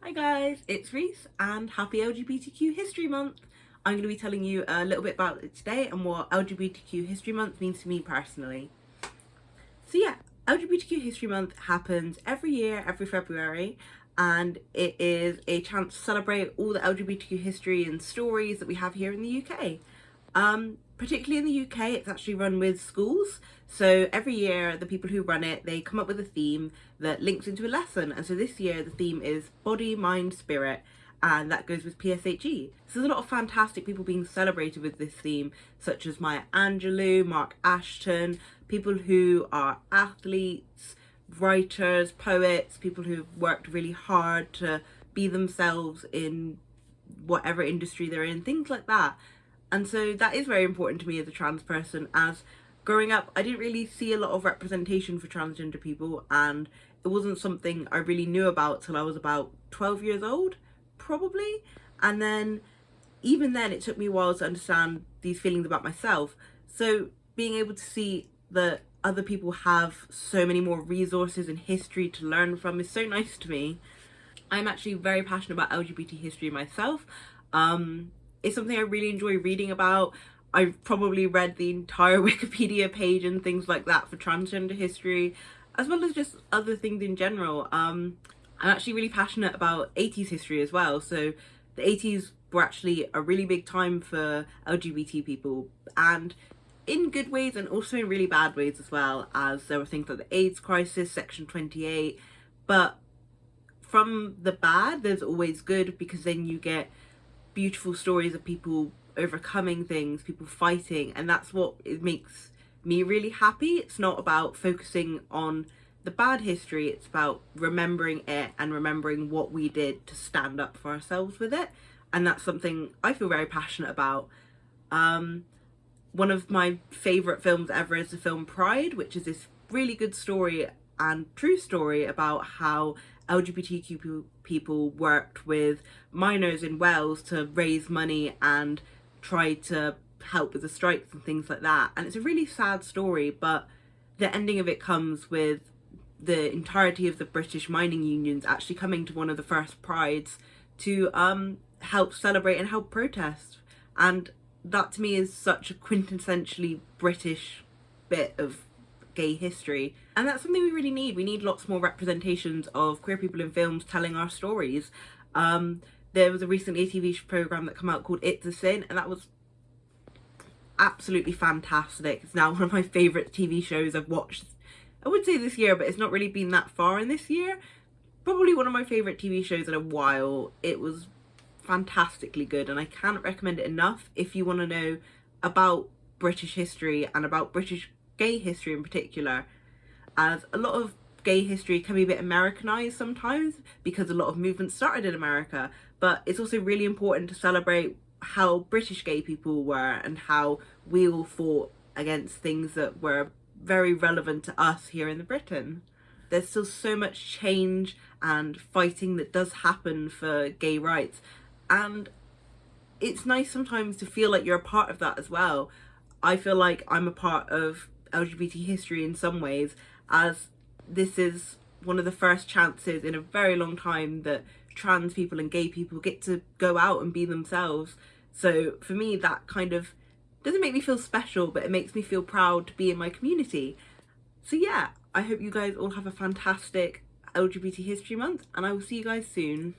Hi guys, it's Rhys and happy LGBTQ History Month. I'm going to be telling you a little bit about it today and what LGBTQ History Month means to me personally. So yeah, LGBTQ History Month happens every year, every February, and it is a chance to celebrate all the LGBTQ history and stories that we have here in the UK. Particularly in the UK, it's actually run with schools. So every year, the people who run it, they come up with a theme that links into a lesson. And so this year, the theme is body, mind, spirit, and that goes with PSHE. So there's a lot of fantastic people being celebrated with this theme, such as Maya Angelou, Mark Ashton, people who are athletes, writers, poets, people who've worked really hard to be themselves in whatever industry they're in, things like that. And so that is very important to me as a trans person, as growing up I didn't really see a lot of representation for transgender people, and it wasn't something I really knew about till I was about 12 years old, probably. And then even then it took me a while to understand these feelings about myself. So being able to see that other people have so many more resources and history to learn from is so nice to me. I'm actually very passionate about LGBT history myself. It's something I really enjoy reading about. I've probably read the entire Wikipedia page and things like that for transgender history, as well as just other things in general. I'm actually really passionate about 80s history as well. So the 80s were actually a really big time for LGBT people, and in good ways and also in really bad ways as well, as there were things like the AIDS crisis, Section 28. But from the bad, there's always good, because then you get beautiful stories of people overcoming things, people fighting, and that's what it makes me really happy. It's not about focusing on the bad history, it's about remembering it and remembering what we did to stand up for ourselves with it. And that's something I feel very passionate about. One of my favourite films ever is the film Pride, which is this really good story and true story about how LGBTQ people worked with miners in Wales to raise money and try to help with the strikes and things like that. And it's a really sad story, but the ending of it comes with the entirety of the British mining unions actually coming to one of the first prides to help celebrate and help protest. And that to me is such a quintessentially British bit of gay history, and that's something we really need. We need lots more representations of queer people in films telling our stories. There was a recently a TV program that came out called It's a Sin, and that was absolutely fantastic. It's now one of my favourite TV shows I've watched, I would say this year, but it's not really been that far in this year. Probably one of my favourite TV shows in a while. It was fantastically good, and I can't recommend it enough if you want to know about British history and about British gay history in particular, as a lot of gay history can be a bit Americanized sometimes because a lot of movements started in America, but it's also really important to celebrate how British gay people were and how we all fought against things that were very relevant to us here in Britain. There's still so much change and fighting that does happen for gay rights, and it's nice sometimes to feel like you're a part of that as well. I feel like I'm a part of LGBT history in some ways, as this is one of the first chances in a very long time that trans people and gay people get to go out and be themselves. So for me, that kind of doesn't make me feel special, but it makes me feel proud to be in my community. So yeah, I hope you guys all have a fantastic LGBT History Month, and I will see you guys soon.